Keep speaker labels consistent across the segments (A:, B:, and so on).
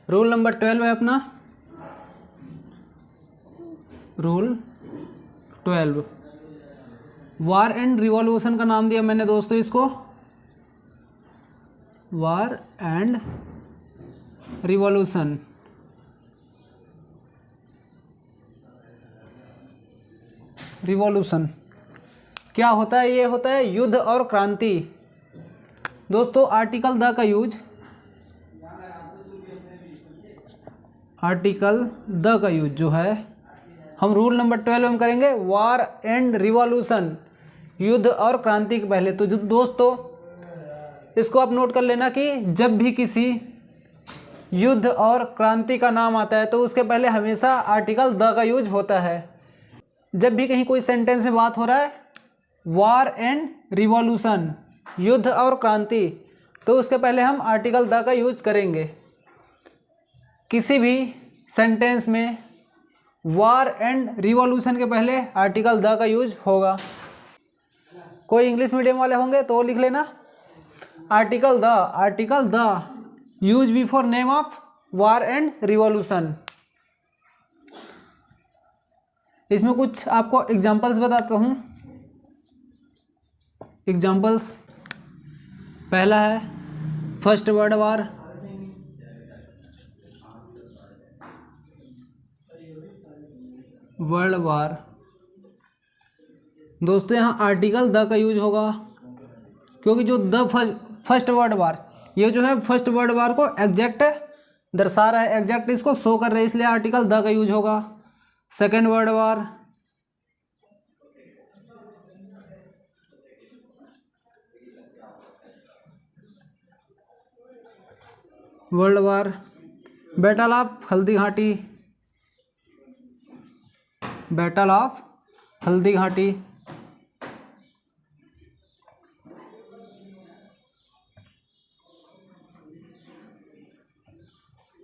A: Rule number 12 है अपना, rule 12। War and revolution का नाम दिया मैंने दोस्तों इसको, वार एंड रिवॉल्यूशन। रिवॉल्यूशन क्या होता है? ये होता है युद्ध और क्रांति। दोस्तों आर्टिकल द का यूज, आर्टिकल द का यूज जो है हम रूल नंबर 12 में करेंगे, वार एंड रिवॉल्यूशन, युद्ध और क्रांति के पहले। तो दोस्तों इसको आप नोट कर लेना कि जब भी किसी युद्ध और क्रांति का नाम आता है तो उसके पहले हमेशा आर्टिकल द का यूज होता है। जब भी कहीं कोई सेंटेंस में बात हो रहा है वार एंड रिवॉल्यूशन, युद्ध और क्रांति, तो उसके पहले हम आर्टिकल द का यूज करेंगे। किसी भी सेंटेंस में वार एंड रिवॉल्यूशन के पहले आर्टिकल द का यूज होगा। कोई इंग्लिश मीडियम वाले होंगे तो लिख लेना article the use before name of war and revolution. इसमें कुछ आपको एग्जांपल्स बताता हूँ। एग्जांपल्स, पहला है फर्स्ट वर्ल्ड वार, वर्ल्ड वार। दोस्तों यहाँ आर्टिकल द का यूज होगा क्योंकि जो द फर्स्ट वर्ल्ड वार, ये जो है फर्स्ट वर्ल्ड वार को एग्जैक्ट दर्शा रहा है, एग्जैक्ट इसको शो कर रहा है, इसलिए आर्टिकल द का यूज होगा। Second world war, world war, battle of Haldi Ghati, battle of Haldi Ghati,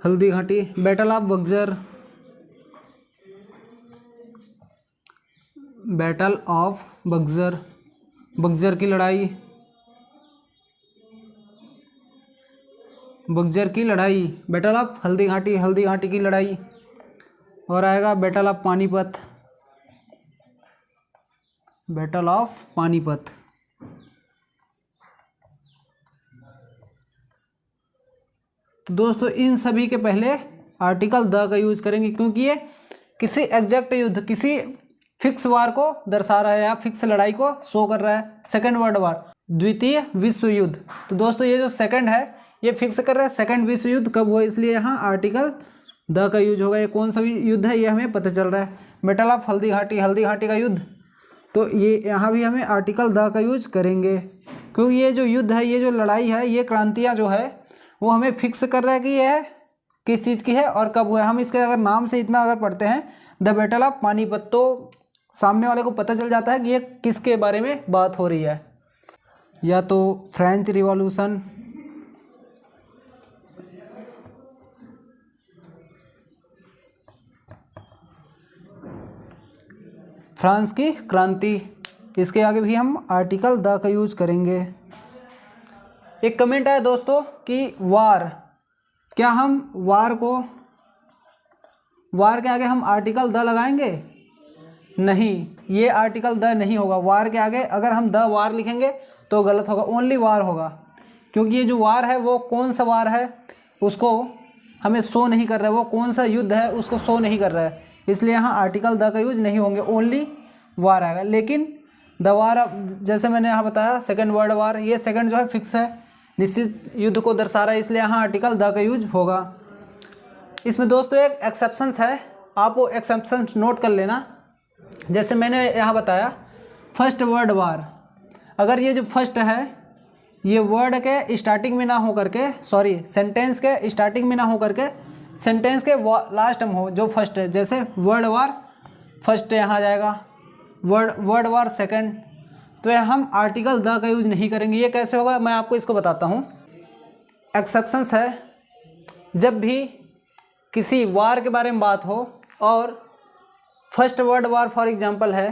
A: Haldi Ghati, battle of Buxar, battle of Buxar, Buxar की लड़ाई, बक्सर की लड़ाई, बैटल ऑफ हल्दी घाटी, हल्दी घाटी की लड़ाई। और आएगा battle of Panipat, battle of Panipat. तो दोस्तों इन सभी के पहले आर्टिकल द का यूज करेंगे क्योंकि ये किसी एग्जैक्ट युद्ध, किसी फिक्स वार को दर्शा रहा है या फिक्स लड़ाई को शो कर रहा है। सेकेंड वर्ल्ड वार, द्वितीय विश्व युद्ध। तो दोस्तों ये जो सेकंड है ये फिक्स कर रहा है सेकंड विश्व युद्ध कब हुआ, इसलिए यहाँ आर्टिकल द का यूज होगा। ये कौन सा युद्ध है ये हमें पता चल रहा है, बैटल ऑफ हल्दी घाटी, हल्दी घाटी का युद्ध। तो ये यहाँ भी हमें आर्टिकल द का यूज करेंगे क्योंकि ये जो युद्ध है, ये जो लड़ाई है, ये क्रांतियाँ जो है वो हमें फिक्स कर रहा है कि यह किस चीज़ की है और कब हुआ है। हम इसके अगर नाम से इतना अगर पढ़ते हैं द बैटल ऑफ पानीपत, तो सामने वाले को पता चल जाता है कि ये किसके बारे में बात हो रही है। या तो फ्रेंच रिवॉल्यूशन, फ्रांस की क्रांति, इसके आगे भी हम आर्टिकल द का यूज करेंगे। एक कमेंट आया दोस्तों कि वार, क्या हम वार को, वार के आगे हम आर्टिकल द लगाएंगे? नहीं, ये आर्टिकल द नहीं होगा। वार के आगे अगर हम द वार लिखेंगे तो गलत होगा, ओनली वार होगा क्योंकि ये जो वार है वो कौन सा वार है उसको हमें शो नहीं कर रहा है, वो कौन सा युद्ध है उसको शो नहीं कर रहा है, इसलिए यहाँ आर्टिकल द का यूज नहीं होंगे, ओनली वार आएगा। लेकिन द वार, जैसे मैंने यहाँ बताया सेकेंड वर्ल्ड वार, ये सेकेंड जो है फिक्स है, निश्चित युद्ध को दर्शा रहा है, इसलिए यहाँ आर्टिकल द का यूज होगा। इसमें दोस्तों एक एक्सेप्शंस है, आप वो एक्सेप्शंस नोट कर लेना। जैसे मैंने यहाँ बताया फर्स्ट वर्ल्ड वार, अगर ये जो फर्स्ट है ये वर्ड के स्टार्टिंग में ना हो करके, सॉरी सेंटेंस के स्टार्टिंग में ना हो करके सेंटेंस के लास्ट में हो जो फर्स्ट है, जैसे वर्ल्ड वार फर्स्ट यहाँ आ जाएगा, वर्ल्ड वार सेकंड, तो ये हम आर्टिकल द का यूज नहीं करेंगे। ये कैसे होगा मैं आपको इसको बताता हूँ। एक्सेप्शंस है, जब भी किसी वार के बारे में बात हो और first world war for example है,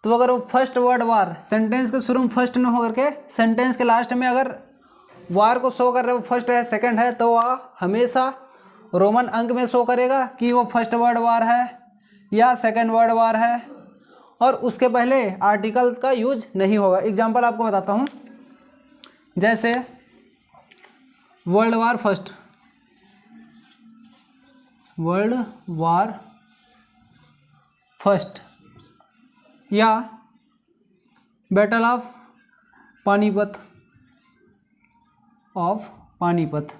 A: तो अगर वो फर्स्ट वर्ल्ड वार सेंटेंस के शुरू में फर्स्ट न होकर के सेंटेंस के लास्ट में अगर वार को शो कर रहे हो फर्स्ट है सेकंड है, तो वह हमेशा रोमन अंक में शो करेगा कि वो फर्स्ट वर्ड वार है या सेकंड वर्ड वार है, और उसके पहले आर्टिकल का यूज नहीं होगा। एग्जांपल आपको बताता हूँ, जैसे world war first, world war first, या battle of Panipat, of Panipat.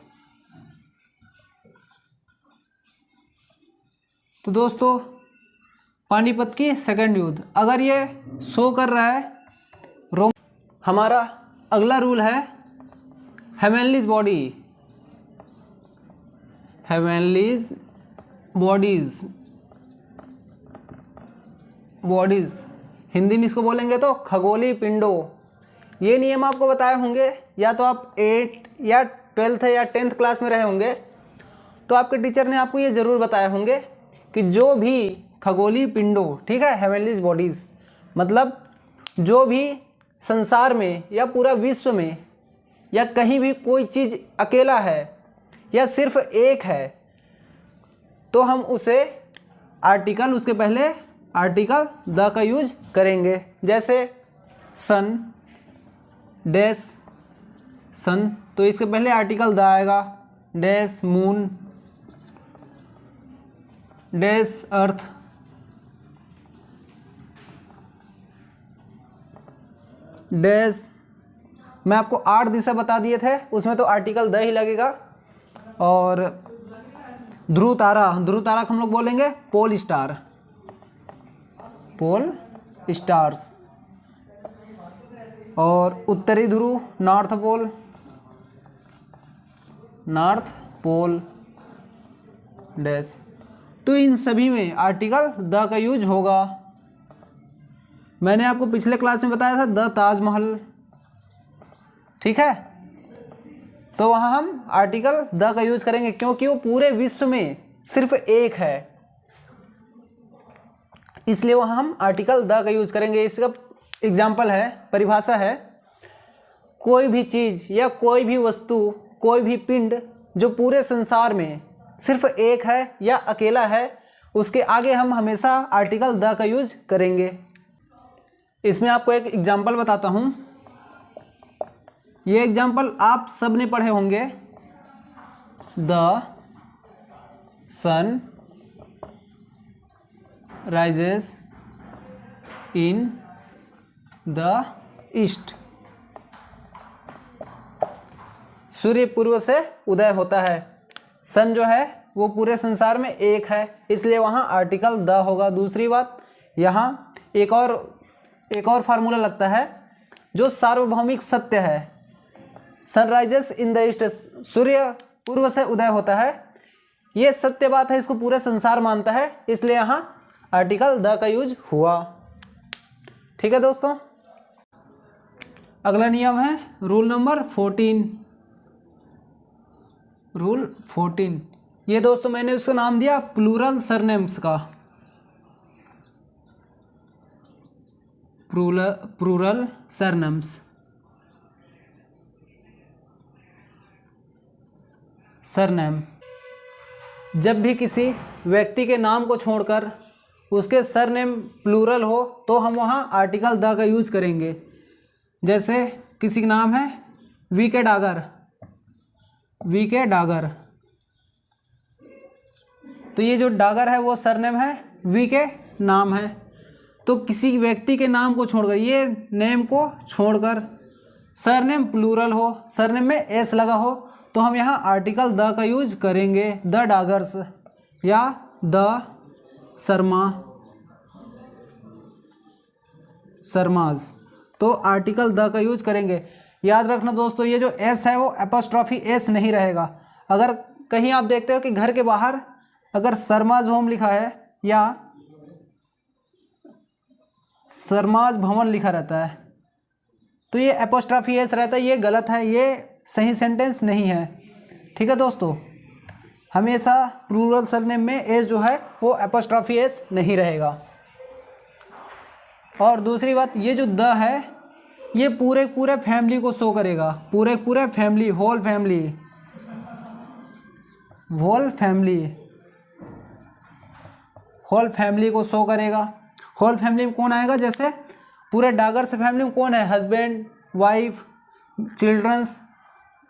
A: तो दोस्तों पानीपत की सेकंड युद्ध, अगर ये शो कर रहा है रोम। हमारा अगला रूल है heavenlies body, heavenlies bodies, bodies Hindi में इसको बोलेंगे तो खगोलीय पिंडों। ये नियम आपको बताए होंगे, या तो आप 8 या 12th या 10th क्लास में रहे होंगे, तो आपके टीचर ने आपको ये ज़रूर बताए होंगे कि जो भी खगोलीय पिंडों, ठीक है, हेवनलीज बॉडीज़ मतलब जो भी संसार में या पूरा विश्व में या कहीं भी कोई चीज़ अकेला है या सिर्फ एक है, तो हम उसे आर्टिकल, उसके पहले आर्टिकल द का यूज करेंगे। जैसे सन, डैश सन, तो इसके पहले आर्टिकल द आएगा। डैश मून, डैश अर्थ, डैश, मैं आपको 8 दिशा बता दिए थे, उसमें तो आर्टिकल द ही लगेगा। और ध्रुव तारा, ध्रुव तारा को हम लोग बोलेंगे पोल स्टार, पोल स्टार्स। और उत्तरी ध्रुव north pole, north pole dash. तो इन सभी में आर्टिकल द का यूज होगा। मैंने आपको पिछले क्लास में बताया था द ताजमहल, ठीक है, तो वहाँ हम आर्टिकल द का यूज करेंगे क्योंकि वो पूरे विश्व में सिर्फ एक है, इसलिए वहाँ हम आर्टिकल द का यूज करेंगे। इसका एग्जाम्पल है, परिभाषा है, कोई भी चीज़ या कोई भी वस्तु, कोई भी पिंड जो पूरे संसार में सिर्फ एक है या अकेला है, उसके आगे हम हमेशा आर्टिकल द का यूज करेंगे। इसमें आपको एक एग्जाम्पल बताता हूँ। ये एग्जाम्पल आप सब ने पढ़े होंगे। The sun rises in the east, सूर्य पूर्व से उदय होता है। सन जो है वो पूरे संसार में एक है, इसलिए वहाँ आर्टिकल द होगा। दूसरी बात, यहाँ एक और फार्मूला लगता है जो सार्वभौमिक सत्य है। सनराइजेस इन द ईस्ट, सूर्य पूर्व से उदय होता है, ये सत्य बात है, इसको पूरा संसार मानता है, इसलिए यहाँ आर्टिकल द का यूज हुआ। ठीक है दोस्तों, अगला नियम है रूल नंबर 14, रूल 14। ये दोस्तों मैंने उसका नाम दिया प्लूरल सरनेम्स का, प्लूरल सरनेम्स। सरनेम, जब भी किसी व्यक्ति के नाम को छोड़कर उसके सरनेम प्लूरल हो तो हम वहाँ आर्टिकल द का यूज करेंगे। जैसे किसी का नाम है वीके डागर, वीके डागर, तो ये जो डागर है वो सरनेम है, वीके नाम है। तो किसी व्यक्ति के नाम को छोड़कर, ये नेम को छोड़कर सरनेम प्लूरल हो, सरनेम में एस लगा हो, तो हम यहाँ आर्टिकल द का यूज करेंगे। द डागर्स या द शर्मा, शर्माज, तो आर्टिकल द का यूज करेंगे। याद रखना दोस्तों, ये जो एस है वो एपोस्ट्रॉफी एस नहीं रहेगा। अगर कहीं आप देखते हो कि घर के बाहर अगर शर्माज होम लिखा है या शर्माज भवन लिखा रहता है तो ये एपोस्ट्रॉफी एस रहता है, ये गलत है, ये सही सेंटेंस नहीं है। ठीक है दोस्तों, हमेशा प्लूरल सरनेम में एस जो है वो एपोस्ट्रॉफी एस नहीं रहेगा। और दूसरी बात, ये जो द है ये पूरे फैमिली को शो करेगा, पूरे family, whole family, whole family को शो करेगा। होल फैमिली में कौन आएगा, जैसे पूरे डागर्स फैमिली में कौन है, हस्बैंड, वाइफ, चिल्ड्रंस।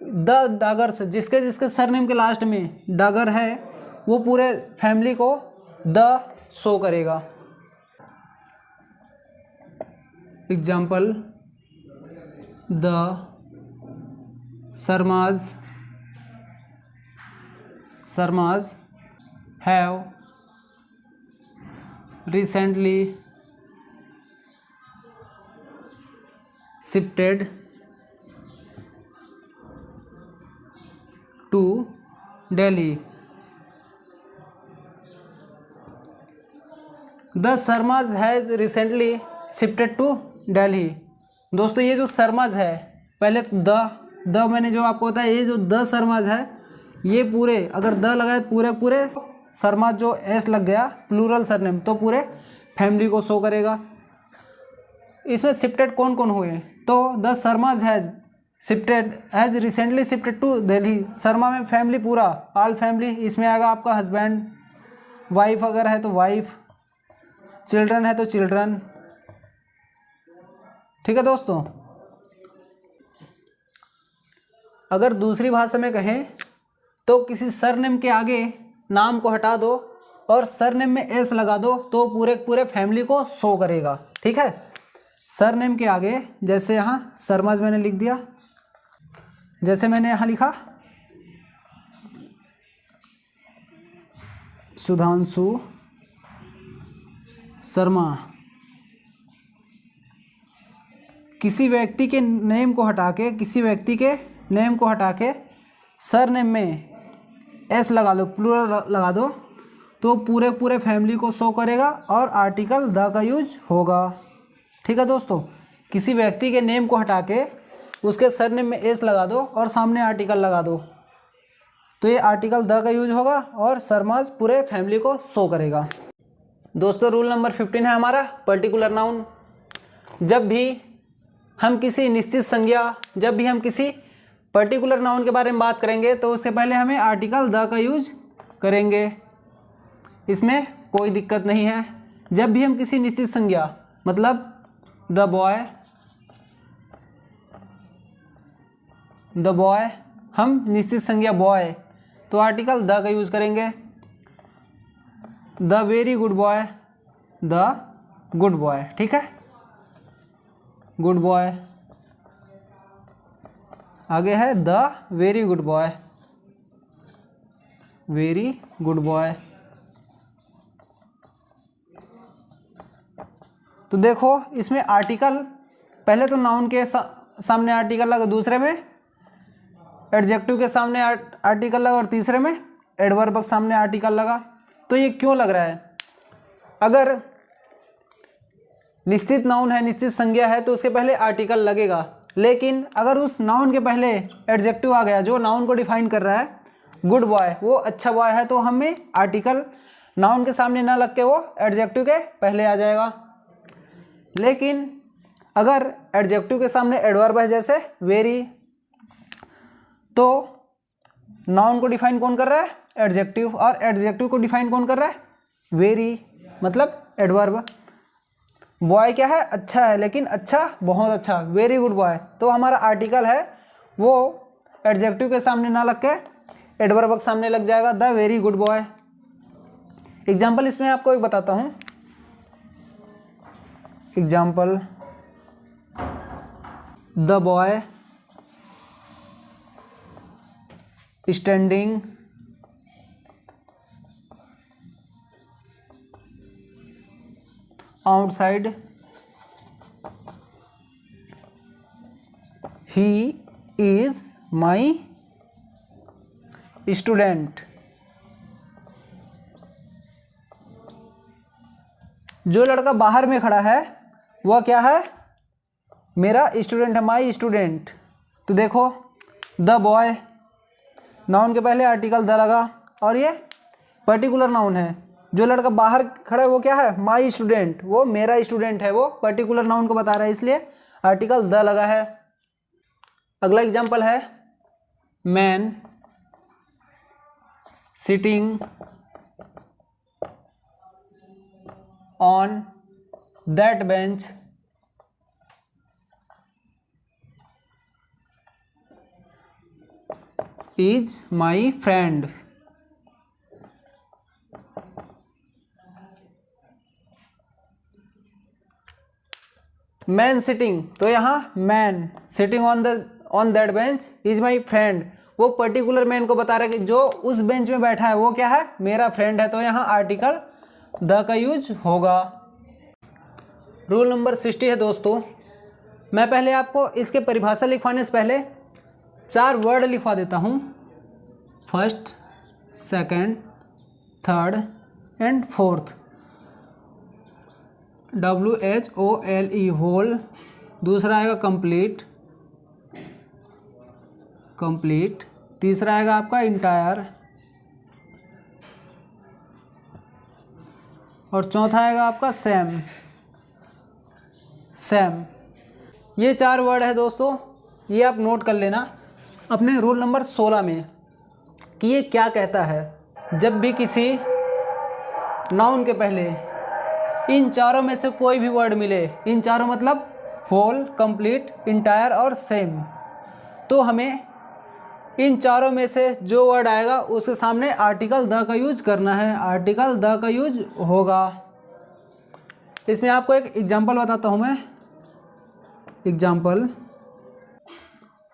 A: द डागर्स, जिसके जिसके सरनेम के लास्ट में डागर है वो पूरे फैमिली को द शो करेगा। Example, the Sharma's have recently shifted to Delhi. The Sharmas has recently shifted to Delhi. दोस्तों ये जो शर्माज है, पहले द मैंने जो आपको बताया, ये जो द शर्माज है ये पूरे, अगर द लगाए तो पूरे शर्माज जो एस लग गया प्लूरल सरनेम तो पूरे फैमिली को शो करेगा। इसमें शिफ्टेड कौन कौन हुए, तो the Sharmas has recently shifted to Delhi. Sharma में फैमिली पूरा, ऑल फैमिली, इसमें आएगा आपका हस्बैंड, वाइफ अगर है तो वाइफ, चिल्ड्रन है तो चिल्ड्रन। ठीक है दोस्तों, अगर दूसरी भाषा में कहें तो किसी सरनेम के आगे नाम को हटा दो और सरनेम में एस लगा दो तो पूरे फैमिली को शो करेगा। ठीक है, सरनेम के आगे जैसे यहाँ शर्माज मैंने लिख दिया, जैसे मैंने यहाँ लिखा सुधांशु शर्मा। किसी व्यक्ति के नेम को हटा के सरनेम में एस लगा दो, प्लूरल लगा दो तो पूरे फैमिली को शो करेगा और आर्टिकल द का यूज होगा। ठीक है दोस्तों, किसी व्यक्ति के नेम को हटा के उसके सरनेम में एस लगा दो और सामने आर्टिकल लगा दो तो ये आर्टिकल द का यूज होगा और शर्माज पूरे फैमिली को शो करेगा। दोस्तों रूल नंबर 15 है हमारा पर्टिकुलर नाउन। जब भी हम किसी पर्टिकुलर नाउन के बारे में बात करेंगे तो उसके पहले हमें आर्टिकल द का यूज करेंगे, इसमें कोई दिक्कत नहीं है। जब भी हम किसी निश्चित संज्ञा, मतलब द बॉय, हम निश्चित संज्ञा बॉय तो आर्टिकल द का यूज करेंगे। The very good boy, the good boy. ठीक है, गुड बॉय, आगे है the very good boy, very good boy. तो देखो इसमें आर्टिकल, पहले तो नाउन के सामने आर्टिकल लगा, दूसरे में एडजेक्टिव के सामने आर्टिकल लगा और तीसरे में एडवर्ब के सामने आर्टिकल लगा। तो ये क्यों लग रहा है, अगर निश्चित नाउन है, निश्चित संज्ञा है तो उसके पहले आर्टिकल लगेगा, लेकिन अगर उस नाउन के पहले एडजेक्टिव आ गया जो नाउन को डिफाइन कर रहा है, गुड बॉय, वो अच्छा बॉय है, तो हमें आर्टिकल नाउन के सामने ना लग के वो एडजेक्टिव के पहले आ जाएगा। लेकिन अगर एडजेक्टिव के सामने एडवर्ब है जैसे वेरी, तो नाउन को डिफाइन कौन कर रहा है, एडजेक्टिव, और एडजेक्टिव को डिफाइन कौन कर रहा है, वेरी, मतलब एडवर्ब। बॉय क्या है, अच्छा है, लेकिन अच्छा बहुत अच्छा, वेरी गुड बॉय, तो हमारा आर्टिकल है वो एडजेक्टिव के सामने ना लग के एडवर्ब के सामने लग जाएगा, the very good boy. Example इसमें आपको एक बताता हूँ। Example, the boy standing outside, he is my student। जो लड़का बाहर में खड़ा है वह क्या है, मेरा स्टूडेंट है, माई स्टूडेंट। तो देखो द बॉय, नाउन के पहले आर्टिकल द लगा और ये पर्टिकुलर नाउन है, जो लड़का बाहर खड़ा है वो क्या है, माई स्टूडेंट, वो मेरा स्टूडेंट है, वो पर्टिकुलर नाउन को बता रहा है इसलिए आर्टिकल द लगा है। अगला एग्जांपल है man sitting on that bench is my friend. Man sitting, तो यहाँ man sitting on that bench is my friend, वो पर्टिकुलर मैन को बता रहा है कि जो उस बेंच में बैठा है वो क्या है, मेरा फ्रेंड है। तो यहाँ आर्टिकल द का यूज होगा। रूल नंबर 60 है दोस्तों। मैं पहले आपको इसके परिभाषा लिखवाने से पहले 4 वर्ड लिखवा देता हूँ। First, second, third and fourth. WHOLE whole, दूसरा आएगा कंप्लीट, कंप्लीट, तीसरा आएगा आपका इंटायर, और चौथा आएगा आपका सेम, सेम। ये 4 वर्ड है दोस्तों, ये आप नोट कर लेना अपने रूल नंबर 16 में कि ये क्या कहता है। जब भी किसी नाउन के पहले इन चारों में से कोई भी वर्ड मिले, इन चारों मतलब होल, कंप्लीट, इंटायर और सेम, तो हमें इन चारों में से जो वर्ड आएगा उसके सामने आर्टिकल द का यूज करना है, आर्टिकल द का यूज होगा। इसमें आपको एक एग्जांपल बताता हूँ मैं। Example,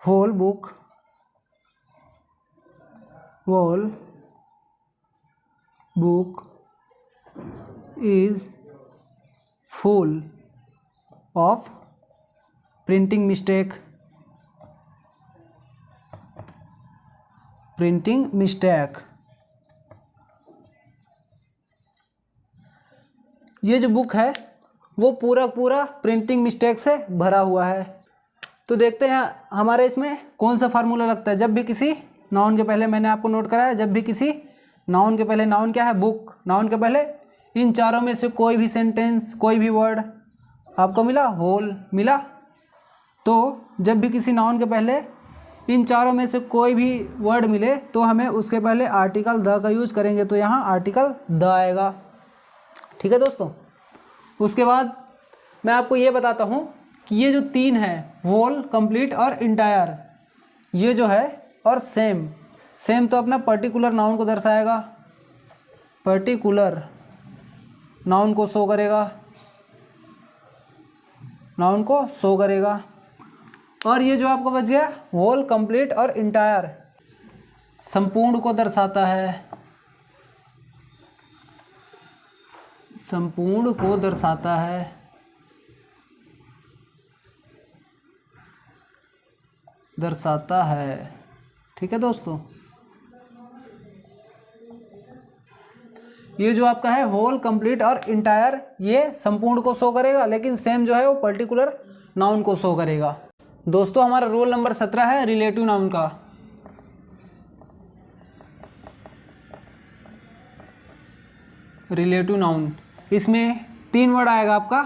A: whole book, whole book is full of printing mistake, printing mistake। ये जो बुक है वो पूरा प्रिंटिंग मिस्टेक से भरा हुआ है। तो देखते हैं हमारे इसमें कौन सा फार्मूला लगता है। जब भी किसी नाउन के पहले, मैंने आपको नोट कराया, जब भी किसी नाउन के पहले, नाउन क्या है, बुक, नाउन के पहले इन चारों में से कोई भी सेंटेंस, कोई भी वर्ड आपको मिला, होल मिला, तो जब भी किसी नाउन के पहले इन चारों में से कोई भी वर्ड मिले तो हमें उसके पहले आर्टिकल द का यूज करेंगे। तो यहाँ आर्टिकल द आएगा। ठीक है दोस्तों। उसके बाद मैं आपको ये बताता हूँ कि ये जो 3 है, होल, कंप्लीट और इंटायर, ये जो है, और सेम, सेम तो अपना पर्टिकुलर नाउन को दर्शाएगा, पर्टिकुलर नाउन को शो करेगा, नाउन को शो करेगा। और ये जो आपको बच गया होल, कंप्लीट और इंटायर, संपूर्ण को दर्शाता है, संपूर्ण को दर्शाता है। दर्शाता है। ठीक है दोस्तों। ये जो आपका है होल, कंप्लीट और इंटायर, ये संपूर्ण को शो करेगा, लेकिन सेम जो है वो पर्टिकुलर नाउन को शो करेगा। दोस्तों हमारा रोल नंबर 17 है रिलेटिव नाउन का। रिलेटिव नाउन, इसमें 3 वर्ड आएगा आपका।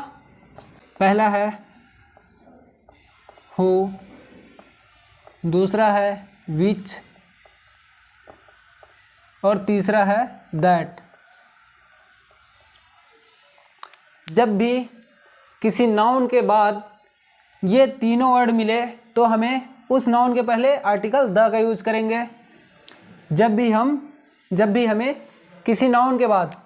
A: पहला है हु, दूसरा है विच और तीसरा है दैट। जब भी किसी नाउन के बाद ये तीनों वर्ड मिले तो हमें उस नाउन के पहले आर्टिकल द का यूज़ करेंगे। जब भी हमें किसी नाउन के बाद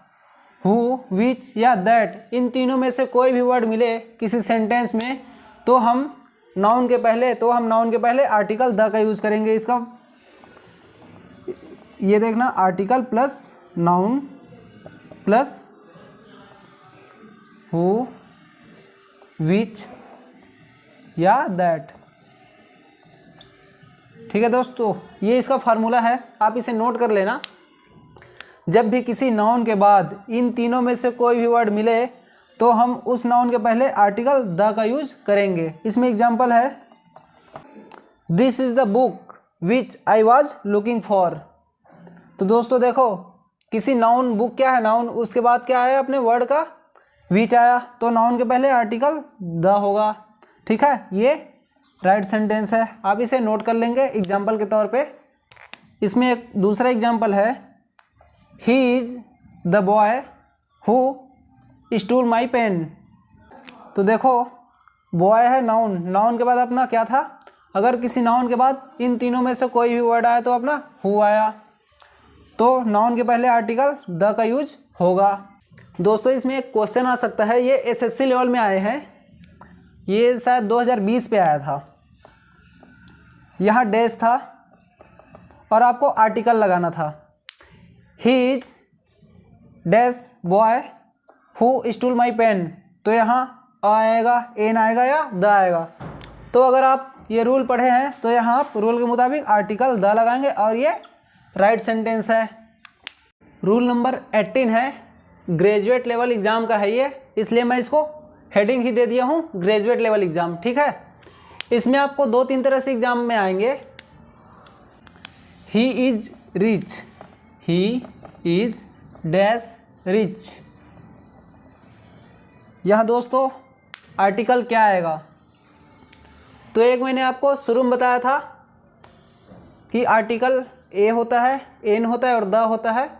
A: हु, विच या दैट, इन तीनों में से कोई भी वर्ड मिले किसी सेंटेंस में तो हम नाउन के पहले आर्टिकल द का यूज़ करेंगे। इसका ये देखना, article plus noun plus who, which या दैट। ठीक है दोस्तों, ये इसका फार्मूला है, आप इसे नोट कर लेना। जब भी किसी नाउन के बाद इन तीनों में से कोई भी वर्ड मिले तो हम उस नाउन के पहले आर्टिकल द का यूज करेंगे। इसमें एग्जांपल है, this is the book which I was looking for. तो दोस्तों देखो, किसी नाउन, बुक क्या है नाउन, उसके बाद क्या आया अपने वर्ड का विच आया, तो नाउन के पहले आर्टिकल द होगा। ठीक है, ये राइट सेंटेंस है, आप इसे नोट कर लेंगे एग्जाम्पल के तौर पे। इसमें एक दूसरा एग्जाम्पल है, he is the boy who stool my pen. तो देखो बॉय है नाउन, नाउन के बाद अपना क्या था, अगर किसी नाउन के बाद इन तीनों में से कोई भी वर्ड आया तो अपना हु आया, तो नाउन के पहले आर्टिकल द का यूज होगा। दोस्तों इसमें एक क्वेश्चन आ सकता है, ये एसएससी लेवल में आए हैं, ये शायद 2020 पे आया था। यहाँ डैश था और आपको आर्टिकल लगाना था। He is dash boy who stool my pen, तो यहाँ आएगा, एन आएगा या द आएगा। तो अगर आप ये रूल पढ़े हैं तो यहाँ आप रूल के मुताबिक आर्टिकल द लगाएंगे और ये राइट सेंटेंस है। रूल नंबर 18 है, ग्रेजुएट लेवल एग्ज़ाम का है ये, इसलिए मैं इसको हेडिंग ही दे दिया हूँ ग्रेजुएट लेवल एग्ज़ाम, ठीक है। इसमें आपको 2-3 तरह से एग्ज़ाम में आएंगे। He is rich, he is dash rich. यहाँ दोस्तों आर्टिकल क्या आएगा, तो एक मैंने आपको शुरू में बताया था कि आर्टिकल ए होता है, एन होता है और द होता है।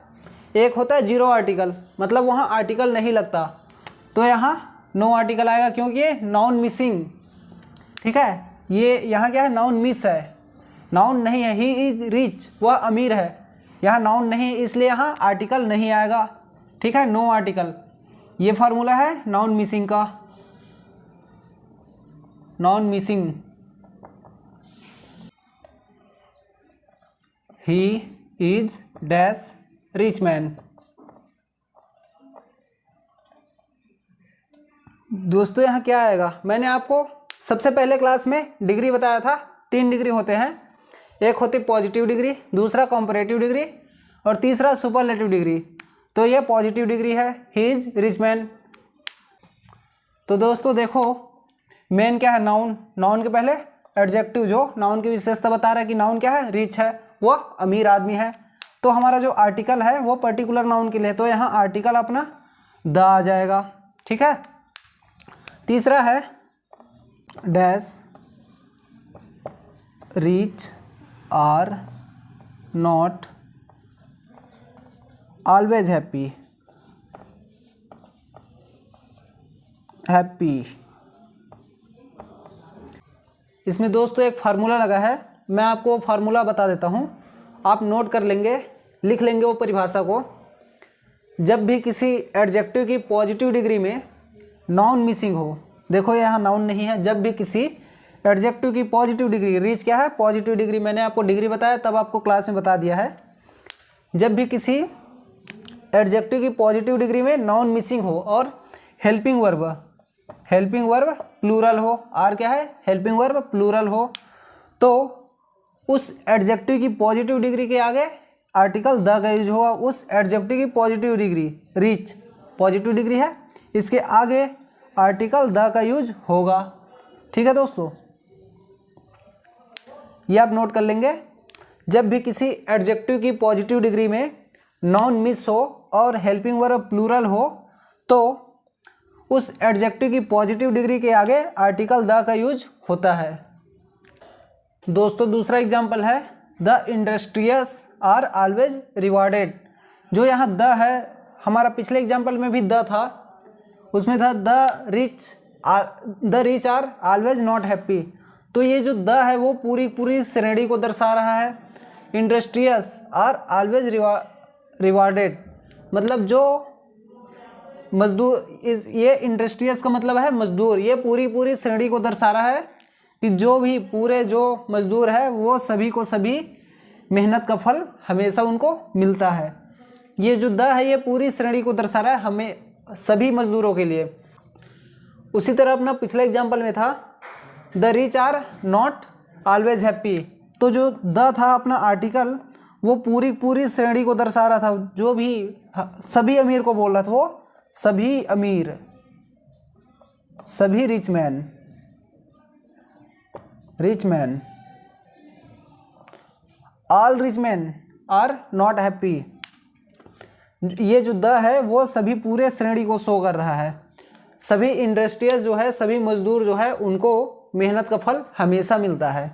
A: एक होता है जीरो आर्टिकल, मतलब वहाँ आर्टिकल नहीं लगता, तो यहाँ नो आर्टिकल आएगा क्योंकि ये नाउन मिसिंग, ठीक है। ये यहाँ क्या है, नाउन मिस है, नाउन नहीं है। ही इज रिच, वह अमीर है, यहाँ नाउन नहीं इसलिए यहाँ आर्टिकल नहीं आएगा, ठीक है, नो आर्टिकल। ये फार्मूला है नाउन मिसिंग का, noun missing. He is dash rich man. दोस्तों यहाँ क्या आएगा, मैंने आपको सबसे पहले क्लास में डिग्री बताया था, 3 डिग्री होते हैं, एक होती पॉजिटिव डिग्री, दूसरा कंपैरेटिव डिग्री और तीसरा सुपरलेटिव डिग्री। तो ये पॉजिटिव डिग्री है, ही इज रिच मैन। तो दोस्तों देखो मैन क्या है, नाउन, नाउन के पहले एडजेक्टिव जो नाउन की विशेषता बता रहा है कि नाउन क्या है, रिच है, वह अमीर आदमी है। तो हमारा जो आर्टिकल है वो पर्टिकुलर नाउन के लिए, तो यहाँ आर्टिकल अपना द आ जाएगा, ठीक है। तीसरा है dash rich are not always happy, happy. इसमें दोस्तों एक फार्मूला लगा है, मैं आपको वो फार्मूला बता देता हूँ, आप नोट कर लेंगे, लिख लेंगे वो परिभाषा को। जब भी किसी एडजेक्टिव की पॉजिटिव डिग्री में नाउन मिसिंग हो, देखो यहाँ नाउन नहीं है, जब भी किसी एडजेक्टिव की पॉजिटिव डिग्री, रीच क्या है, पॉजिटिव डिग्री, मैंने आपको डिग्री बताया तब आपको क्लास में बता दिया है। जब भी किसी एडजेक्टिव की पॉजिटिव डिग्री में नाउन मिसिंग हो और हेल्पिंग वर्ब प्लूरल हो, आर क्या है, हेल्पिंग वर्ब प्लूरल हो, तो उस एडजेक्टिव की पॉजिटिव डिग्री के आगे आर्टिकल द का यूज होगा। उस एडजेक्टिव की positive degree, reach positive degree है, इसके आगे आर्टिकल द का यूज होगा, ठीक है दोस्तों। ये आप नोट कर लेंगे। जब भी किसी एडजेक्टिव की पॉजिटिव डिग्री में नाउन मिस हो और हेल्पिंग वर्ब प्लूरल हो, तो उस एडजेक्टिव की पॉजिटिव डिग्री के आगे आर्टिकल द का यूज होता है। दोस्तों दूसरा एग्जाम्पल है, the industrious are always rewarded. जो यहाँ द है, हमारा पिछले एग्जाम्पल में भी द था, उसमें था the rich are always not happy. तो ये जो द है वो पूरी श्रेणी को दर्शा रहा है। इंडस्ट्रियस आर ऑलवेज रिवार्डेड, मतलब जो मजदूर, ये इंडस्ट्रियस का मतलब है मजदूर, ये पूरी श्रेणी को दर्शा रहा है कि जो भी पूरे जो मजदूर है वो सभी को सभी मेहनत का फल हमेशा उनको मिलता है। ये जो द है ये पूरी श्रेणी को दर्शा रहा है, हमें सभी मजदूरों के लिए। उसी तरह अपना पिछले एग्जाम्पल में था the rich are not always happy. तो जो द था अपना आर्टिकल वो पूरी श्रेणी को दर्शा रहा था, जो भी सभी अमीर को बोल रहा था, वो सभी अमीर, सभी rich man, all rich man are not happy. ये जो द है वो सभी पूरे श्रेणी को शो कर रहा है। सभी इंडस्ट्रियल्स जो है, सभी मजदूर जो है, उनको मेहनत का फल हमेशा मिलता है।